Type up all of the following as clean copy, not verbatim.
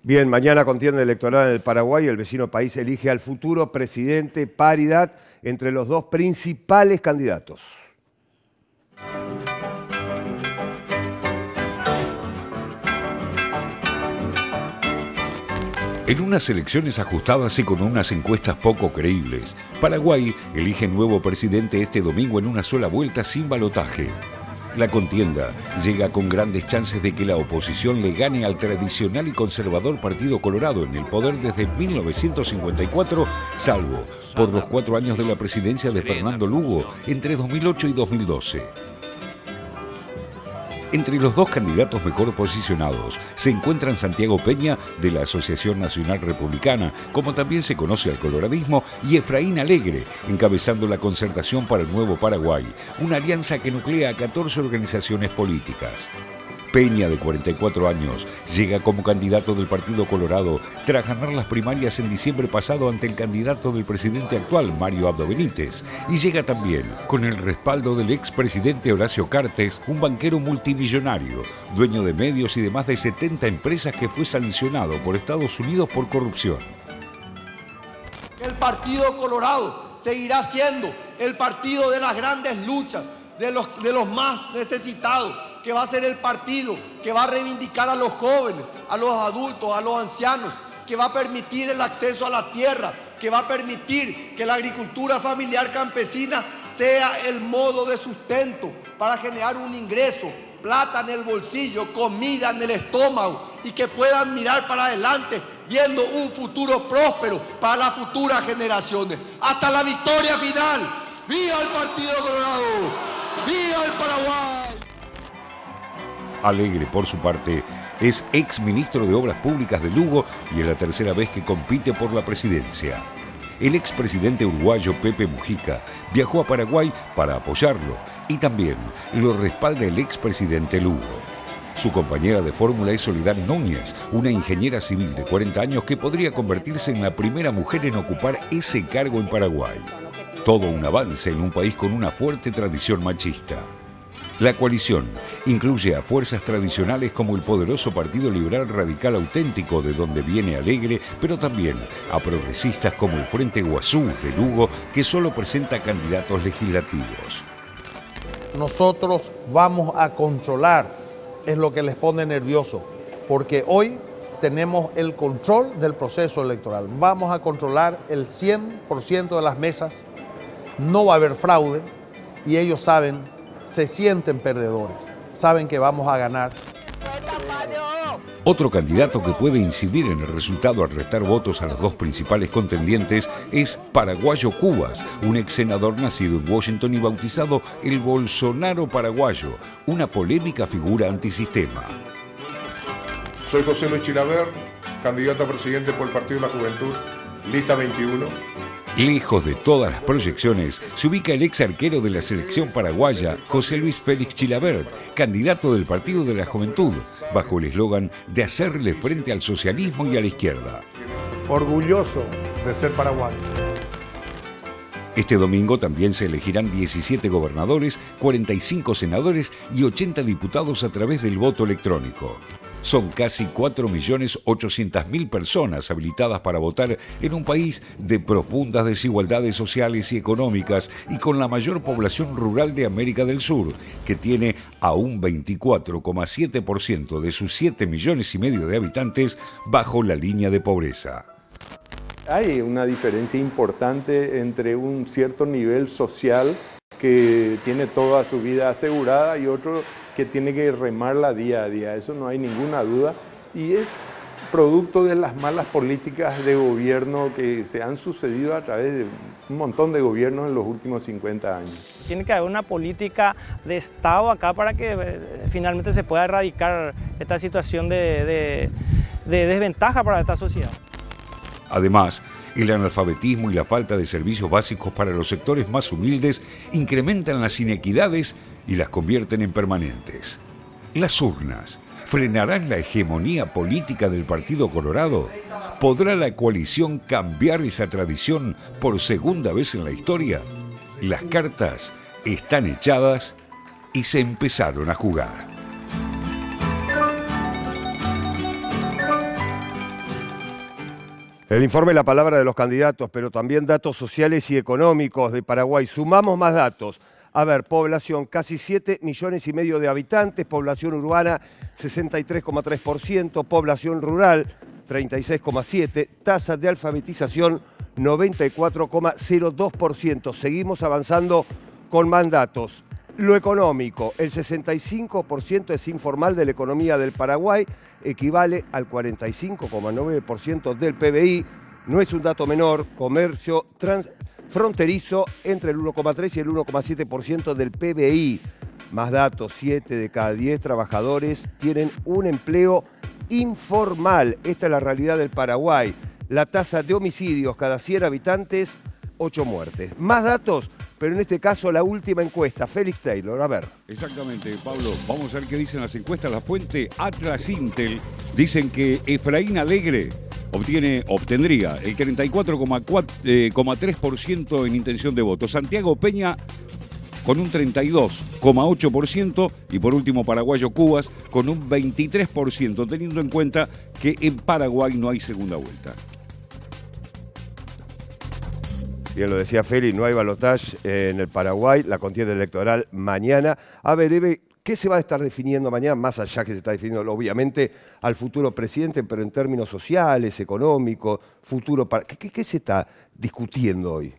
Bien, mañana contienda electoral en el Paraguay. El vecino país elige al futuro presidente, paridad entre los dos principales candidatos. En unas elecciones ajustadas y con unas encuestas poco creíbles, Paraguay elige nuevo presidente este domingo en una sola vuelta sin balotaje. La contienda llega con grandes chances de que la oposición le gane al tradicional y conservador Partido Colorado en el poder desde 1954, salvo por los 4 años de la presidencia de Fernando Lugo entre 2008 y 2012. Entre los dos candidatos mejor posicionados se encuentran Santiago Peña, de la Asociación Nacional Republicana, como también se conoce al coloradismo, y Efraín Alegre, encabezando la Concertación para el Nuevo Paraguay, una alianza que nuclea a 14 organizaciones políticas. Peña, de 44 años, llega como candidato del Partido Colorado tras ganar las primarias en diciembre pasado ante el candidato del presidente actual, Mario Abdo Benítez, y llega también con el respaldo del expresidente Horacio Cartes, un banquero multimillonario, dueño de medios y de más de 70 empresas que fue sancionado por Estados Unidos por corrupción. El Partido Colorado seguirá siendo el partido de las grandes luchas, de los más necesitados, que va a ser el partido que va a reivindicar a los jóvenes, a los adultos, a los ancianos, que va a permitir el acceso a la tierra, que va a permitir que la agricultura familiar campesina sea el modo de sustento para generar un ingreso, plata en el bolsillo, comida en el estómago, y que puedan mirar para adelante viendo un futuro próspero para las futuras generaciones. Hasta la victoria final. ¡Viva el Partido Colorado! ¡Viva el Paraguay! Alegre, por su parte, es ex ministro de Obras Públicas de Lugo y es la tercera vez que compite por la presidencia. El expresidente uruguayo Pepe Mujica viajó a Paraguay para apoyarlo y también lo respalda el expresidente Lugo. Su compañera de fórmula es Soledad Núñez, una ingeniera civil de 40 años que podría convertirse en la primera mujer en ocupar ese cargo en Paraguay. Todo un avance en un país con una fuerte tradición machista. La coalición incluye a fuerzas tradicionales como el poderoso Partido Liberal Radical Auténtico, de donde viene Alegre, pero también a progresistas como el Frente Guazú de Lugo, que solo presenta candidatos legislativos. Nosotros vamos a controlar, es lo que les pone nervioso, porque hoy tenemos el control del proceso electoral. Vamos a controlar el 100% de las mesas, no va a haber fraude y ellos saben, se sienten perdedores, saben que vamos a ganar. Otro candidato que puede incidir en el resultado al restar votos a los dos principales contendientes es Paraguayo Cubas, un ex senador nacido en Washington y bautizado el Bolsonaro paraguayo, una polémica figura antisistema. Soy José Luis Chilavert, candidato a presidente por el Partido de la Juventud, lista 21. Lejos de todas las proyecciones, se ubica el ex arquero de la selección paraguaya, José Luis Félix Chilavert, candidato del Partido de la Juventud, bajo el eslogan de hacerle frente al socialismo y a la izquierda. Orgulloso de ser paraguayo. Este domingo también se elegirán 17 gobernadores, 45 senadores y 80 diputados a través del voto electrónico. Son casi 4.800.000 personas habilitadas para votar en un país de profundas desigualdades sociales y económicas y con la mayor población rural de América del Sur, que tiene a un 24,7% de sus 7,5 millones de habitantes bajo la línea de pobreza. Hay una diferencia importante entre un cierto nivel social que tiene toda su vida asegurada y otro que tiene que remarla día a día. Eso no hay ninguna duda y es producto de las malas políticas de gobierno que se han sucedido a través de un montón de gobiernos en los últimos 50 años. Tiene que haber una política de Estado acá para que finalmente se pueda erradicar esta situación de desventaja para esta sociedad. Además, el analfabetismo y la falta de servicios básicos para los sectores más humildes incrementan las inequidades y las convierten en permanentes. Las urnas frenarán la hegemonía política del Partido Colorado. ¿Podrá la coalición cambiar esa tradición por segunda vez en la historia? Las cartas están echadas y se empezaron a jugar. El informe La Palabra de los candidatos, pero también datos sociales y económicos de Paraguay. Sumamos más datos. A ver, población, casi 7,5 millones de habitantes, población urbana 63,3%, población rural 36,7%, tasa de alfabetización 94,02%. Seguimos avanzando con más datos. Lo económico, el 65% es informal de la economía del Paraguay, equivale al 45,9% del PBI. No es un dato menor, comercio transfronterizo entre el 1,3 y el 1,7% del PBI. Más datos, 7 de cada 10 trabajadores tienen un empleo informal. Esta es la realidad del Paraguay. La tasa de homicidios cada 100 habitantes, 8 muertes. Más datos, pero en este caso la última encuesta. Félix Taylor, a ver. Exactamente, Pablo. Vamos a ver qué dicen las encuestas. La fuente Atlas Intel dicen que Efraín Alegre obtendría el 34,3% en intención de voto. Santiago Peña con un 32,8% y por último Paraguayo Cubas con un 23%, teniendo en cuenta que en Paraguay no hay segunda vuelta. Bien lo decía Feli, no hay balotaje en el Paraguay, la contienda electoral mañana. A ver, Eve, ¿qué se va a estar definiendo mañana? Más allá que se está definiendo, obviamente, al futuro presidente, pero en términos sociales, económicos, futuro... ¿Qué se está discutiendo hoy?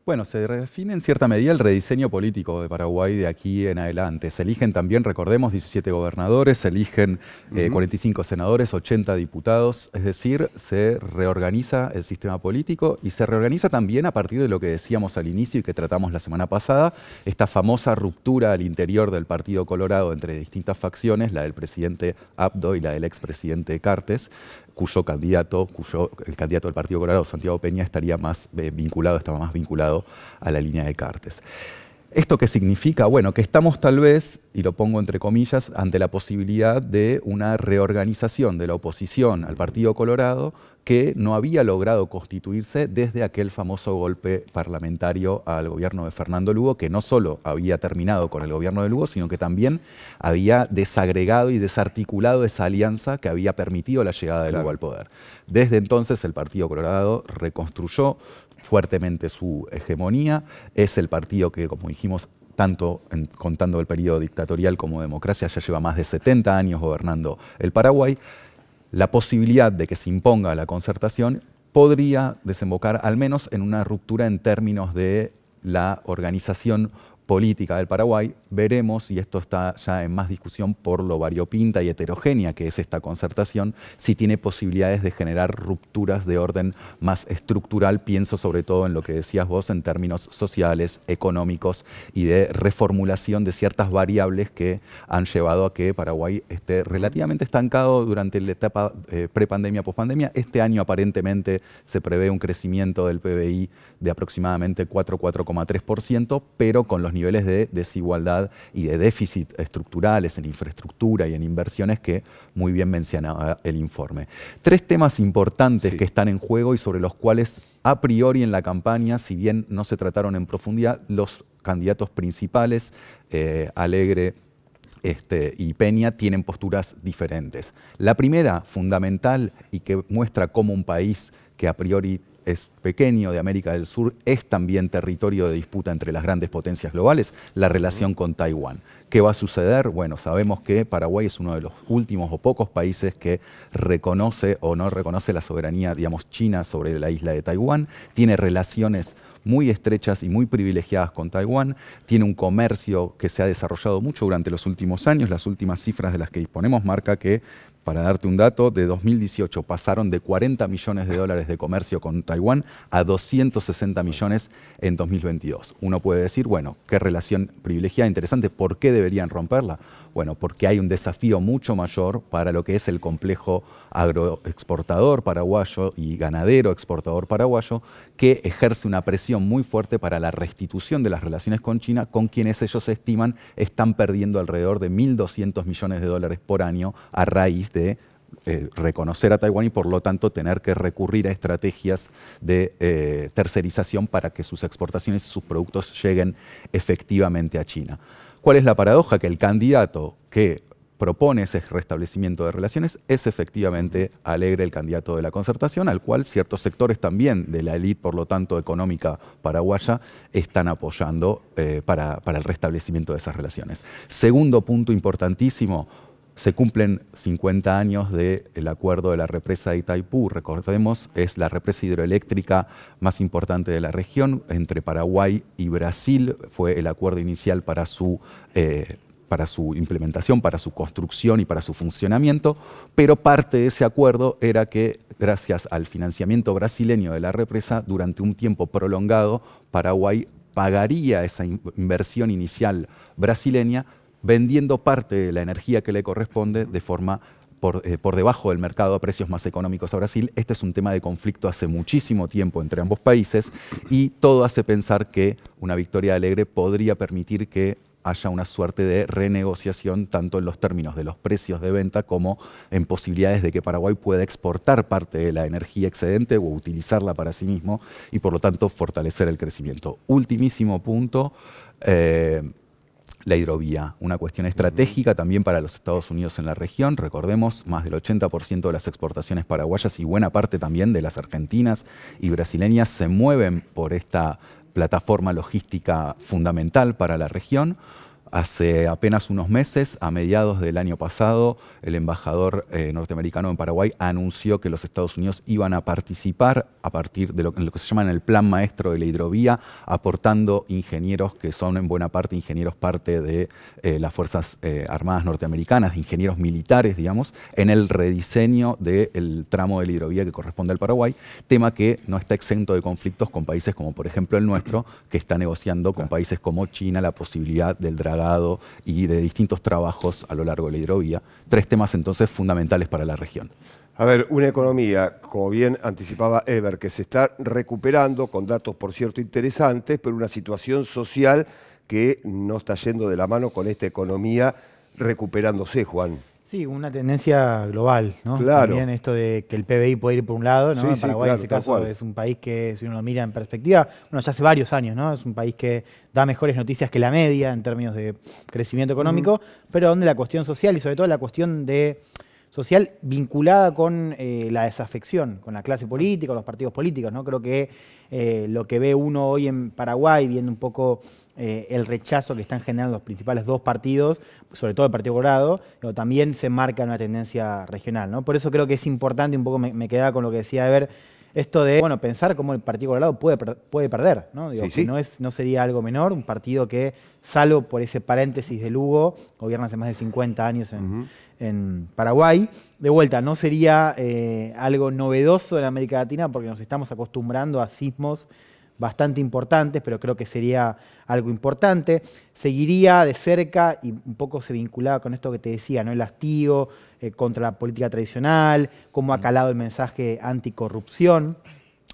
Bueno, se define en cierta medida el rediseño político de Paraguay de aquí en adelante. Se eligen también, recordemos, 17 gobernadores, se eligen 45 senadores, 80 diputados, es decir, se reorganiza el sistema político y se reorganiza también a partir de lo que decíamos al inicio y que tratamos la semana pasada, esta famosa ruptura al interior del Partido Colorado entre distintas facciones, la del presidente Abdo y la del expresidente Cartes, el candidato del Partido Colorado, Santiago Peña, estaba más vinculado a la línea de Cartes. ¿Esto qué significa? Bueno, que estamos tal vez, y lo pongo entre comillas, ante la posibilidad de una reorganización de la oposición al Partido Colorado que no había logrado constituirse desde aquel famoso golpe parlamentario al gobierno de Fernando Lugo, que no solo había terminado con el gobierno de Lugo, sino que también había desagregado y desarticulado esa alianza que había permitido la llegada de Lugo al poder. Desde entonces el Partido Colorado reconstruyó fuertemente su hegemonía, es el partido que, como dijimos, tanto contando el periodo dictatorial como democracia, ya lleva más de 70 años gobernando el Paraguay. La posibilidad de que se imponga la concertación podría desembocar al menos en una ruptura en términos de la organización política del Paraguay. Veremos, y esto está ya en más discusión por lo variopinta y heterogénea que es esta concertación, si tiene posibilidades de generar rupturas de orden más estructural. Pienso sobre todo en lo que decías vos en términos sociales, económicos y de reformulación de ciertas variables que han llevado a que Paraguay esté relativamente estancado durante la etapa prepandemia, pospandemia. Este año aparentemente se prevé un crecimiento del PBI de aproximadamente 4,3%, pero con los niveles de desigualdad y de déficit estructurales en infraestructura y en inversiones que muy bien mencionaba el informe. 3 temas importantes que están en juego y sobre los cuales a priori en la campaña, si bien no se trataron en profundidad, los candidatos principales, Alegre y Peña, tienen posturas diferentes. La primera, fundamental y que muestra cómo un país que a priori es pequeño, de América del Sur, es también territorio de disputa entre las grandes potencias globales, la relación con Taiwán. ¿Qué va a suceder? Bueno, sabemos que Paraguay es uno de los últimos o pocos países que reconoce o no reconoce la soberanía, digamos, china sobre la isla de Taiwán, tiene relaciones muy estrechas y muy privilegiadas con Taiwán, tiene un comercio que se ha desarrollado mucho durante los últimos años. Las últimas cifras de las que disponemos marca que, para darte un dato, de 2018 pasaron de 40 millones de dólares de comercio con Taiwán a 260 millones en 2022. Uno puede decir, bueno, qué relación privilegiada, interesante, ¿por qué deberían romperla? Bueno, porque hay un desafío mucho mayor para lo que es el complejo agroexportador paraguayo y ganadero exportador paraguayo, que ejerce una presión muy fuerte para la restitución de las relaciones con China, con quienes ellos estiman están perdiendo alrededor de 1.200 millones de dólares por año a raíz de reconocer a Taiwán y por lo tanto tener que recurrir a estrategias de tercerización para que sus exportaciones y sus productos lleguen efectivamente a China. ¿Cuál es la paradoja? Que el candidato que propone ese restablecimiento de relaciones, es efectivamente Alegre el candidato de la Concertación, al cual ciertos sectores también de la élite, por lo tanto económica paraguaya, están apoyando para el restablecimiento de esas relaciones. Segundo punto importantísimo, se cumplen 50 años del acuerdo de la represa de Itaipú. Recordemos, es la represa hidroeléctrica más importante de la región. Entre Paraguay y Brasil fue el acuerdo inicial para su implementación, para su construcción y para su funcionamiento, pero parte de ese acuerdo era que, gracias al financiamiento brasileño de la represa, durante un tiempo prolongado, Paraguay pagaría esa inversión inicial brasileña, vendiendo parte de la energía que le corresponde de forma por debajo del mercado a precios más económicos a Brasil. Este es un tema de conflicto hace muchísimo tiempo entre ambos países y todo hace pensar que una victoria de Alegre podría permitir que haya una suerte de renegociación tanto en los términos de los precios de venta como en posibilidades de que Paraguay pueda exportar parte de la energía excedente o utilizarla para sí mismo y por lo tanto fortalecer el crecimiento. Ultimísimo punto. La hidrovía, una cuestión estratégica también para los Estados Unidos en la región. Recordemos, más del 80% de las exportaciones paraguayas y buena parte también de las argentinas y brasileñas se mueven por esta plataforma logística fundamental para la región. Hace apenas unos meses, a mediados del año pasado, el embajador norteamericano en Paraguay anunció que los Estados Unidos iban a participar a partir de lo que se llama el plan maestro de la hidrovía, aportando ingenieros que son en buena parte ingenieros parte de las Fuerzas Armadas norteamericanas, ingenieros militares, digamos, en el rediseño del tramo de la hidrovía que corresponde al Paraguay, tema que no está exento de conflictos con países como por ejemplo el nuestro, que está negociando con países como China la posibilidad del dragado y de distintos trabajos a lo largo de la hidrovía. Tres temas entonces fundamentales para la región. A ver, una economía, como bien anticipaba Eber, que se está recuperando con datos, por cierto, interesantes, pero una situación social que no está yendo de la mano con esta economía recuperándose, Juan. Sí, una tendencia global, ¿no? Claro. También esto de que el PBI puede ir por un lado, ¿no? Sí, Paraguay claro, en ese caso es un país que, si uno lo mira en perspectiva, bueno, ya hace varios años, ¿no? Es un país que da mejores noticias que la media en términos de crecimiento económico, pero donde la cuestión social y sobre todo la cuestión social vinculada con la desafección, con la clase política, con los partidos políticos, ¿no? Creo que lo que ve uno hoy en Paraguay, viendo un poco el rechazo que están generando los principales dos partidos, sobre todo el Partido Colorado, pero también se marca una tendencia regional, ¿no? Por eso creo que es importante, un poco me quedaba con lo que decía Eber, esto de pensar cómo el Partido Colorado puede perder, ¿no? Digo, sí. Que no sería algo menor, un partido que, salvo por ese paréntesis de Lugo, gobierna hace más de 50 años en Paraguay. De vuelta, no sería algo novedoso en América Latina porque nos estamos acostumbrando a sismos bastante importantes, pero creo que sería algo importante. Seguiría de cerca y un poco se vinculaba con esto que te decía, ¿no? El hastío contra la política tradicional, cómo ha calado el mensaje anticorrupción.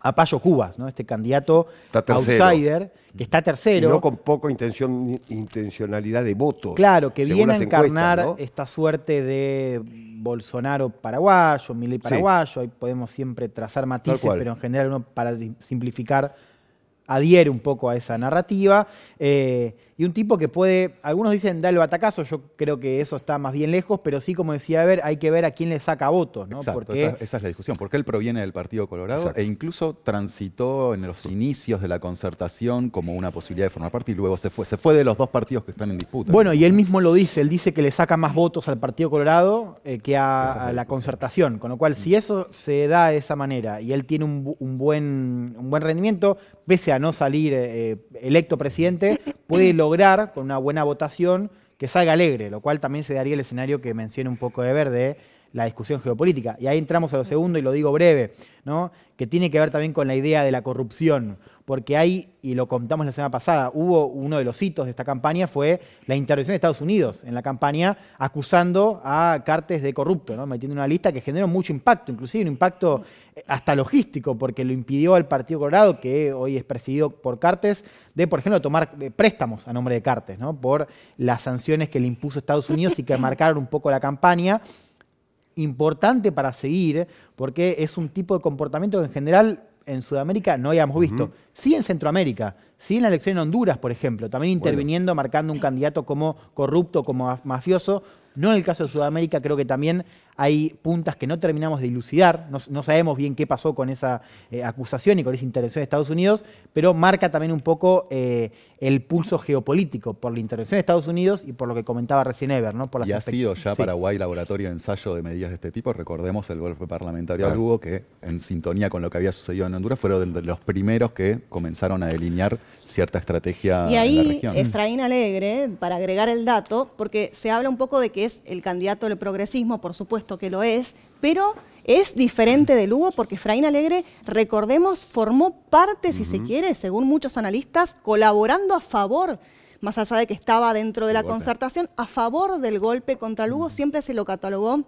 A Payo Cubas, ¿no? Este candidato outsider, que está tercero. Y no con poca intencionalidad de votos. Claro, que viene a encarnar esta suerte de Bolsonaro paraguayo, Milei paraguayo. Ahí podemos siempre trazar matices, pero en general uno, para simplificar, adhiere un poco a esa narrativa. Y un tipo que puede, algunos dicen da el batacazo, yo creo que eso está más bien lejos, pero sí, como decía Eber, hay que ver a quién le saca votos, ¿no? Exacto, esa es la discusión, porque él proviene del Partido Colorado e incluso transitó en los inicios de la Concertación como una posibilidad de formar parte y luego se fue de los dos partidos que están en disputa. Bueno, y él mismo lo dice, él dice que le saca más votos al Partido Colorado que a la Concertación, con lo cual si eso se da de esa manera y él tiene un buen rendimiento, pese a no salir electo presidente, puede lograr con una buena votación que salga Alegre, lo cual también se daría el escenario que menciona un poco Eber de la discusión geopolítica. Y ahí entramos a lo segundo y lo digo breve, ¿no? Que tiene que ver también con la idea de la corrupción, porque ahí, y lo contamos la semana pasada, hubo uno de los hitos de esta campaña fue la intervención de Estados Unidos en la campaña acusando a Cartes de corrupto, ¿no? Metiendo una lista que generó mucho impacto, inclusive un impacto hasta logístico, porque lo impidió al Partido Colorado, que hoy es presidido por Cartes, de, por ejemplo, tomar préstamos a nombre de Cartes, ¿no? Por las sanciones que le impuso Estados Unidos y que marcaron un poco la campaña. Importante para seguir, porque es un tipo de comportamiento que en general en Sudamérica no habíamos visto. Sí en Centroamérica, sí en la elección en Honduras, por ejemplo, también interviniendo, marcando un candidato como corrupto, como mafioso, No en el caso de Sudamérica, creo que también hay puntas que no terminamos de dilucidar, no sabemos bien qué pasó con esa acusación y con esa intervención de Estados Unidos, pero marca también un poco el pulso geopolítico por la intervención de Estados Unidos y por lo que comentaba recién Eber, ¿no? Por y ha sido ya Paraguay laboratorio de ensayo de medidas de este tipo. Recordemos el golpe parlamentario a Lugo, que en sintonía con lo que había sucedido en Honduras, fueron de los primeros que comenzaron a delinear cierta estrategia y ahí, en la región. Efraín Alegre, para agregar el dato, porque se habla un poco de que es el candidato del progresismo, por supuesto que lo es, pero es diferente de Lugo porque Efraín Alegre, recordemos, formó parte, si se quiere, según muchos analistas, colaborando a favor, más allá de que estaba dentro de la concertación, a favor del golpe contra Lugo, siempre se lo catalogó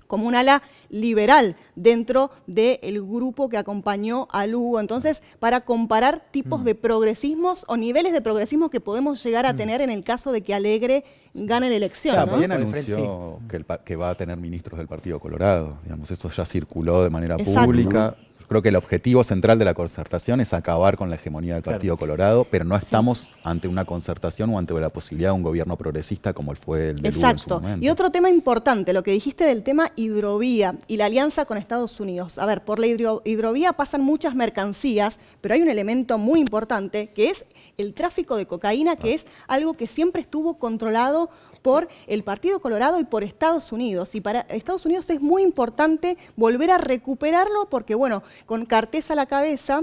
como un ala liberal dentro del grupo que acompañó a Lugo. Entonces, para comparar tipos de progresismos o niveles de progresismo que podemos llegar a tener en el caso de que Alegre gane la elección. Claro, ¿no? También anunció que va a tener ministros del Partido Colorado. Digamos, esto ya circuló de manera pública. Creo que el objetivo central de la concertación es acabar con la hegemonía del Partido Colorado, pero no estamos ante una concertación o ante la posibilidad de un gobierno progresista como fue el de Lugo en su momento. Y otro tema importante, lo que dijiste del tema hidrovía y la alianza con Estados Unidos. A ver, por la hidrovía pasan muchas mercancías, pero hay un elemento muy importante que es el tráfico de cocaína, que es algo que siempre estuvo controlado por el Partido Colorado y por Estados Unidos. Y para Estados Unidos es muy importante volver a recuperarlo porque, bueno, con Cartes a la cabeza,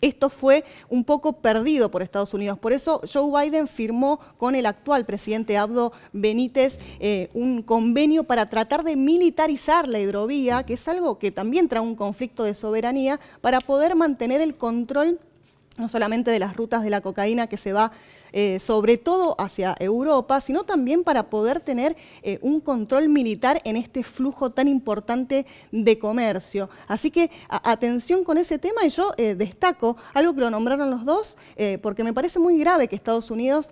esto fue un poco perdido por Estados Unidos. Por eso Joe Biden firmó con el actual presidente Abdo Benítez un convenio para tratar de militarizar la hidrovía, que es algo que también trae un conflicto de soberanía, para poder mantener el control no solamente de las rutas de la cocaína que se va sobre todo hacia Europa, sino también para poder tener un control militar en este flujo tan importante de comercio. Así que atención con ese tema y yo destaco algo que lo nombraron los dos, porque me parece muy grave que Estados Unidos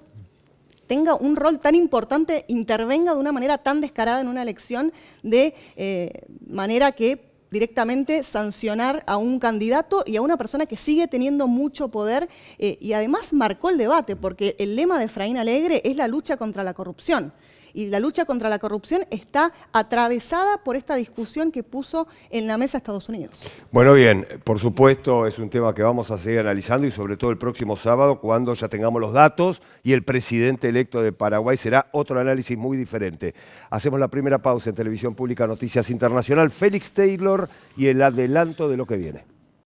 tenga un rol tan importante, intervenga de una manera tan descarada en una elección de manera que directamente sancionar a un candidato y a una persona que sigue teniendo mucho poder y además marcó el debate porque el lema de Efraín Alegre es la lucha contra la corrupción. Y la lucha contra la corrupción está atravesada por esta discusión que puso en la mesa Estados Unidos. Bueno, bien, por supuesto es un tema que vamos a seguir analizando y sobre todo el próximo sábado cuando ya tengamos los datos y el presidente electo de Paraguay será otro análisis muy diferente. Hacemos la primera pausa en Televisión Pública Noticias Internacional. Félix Taylor y el adelanto de lo que viene.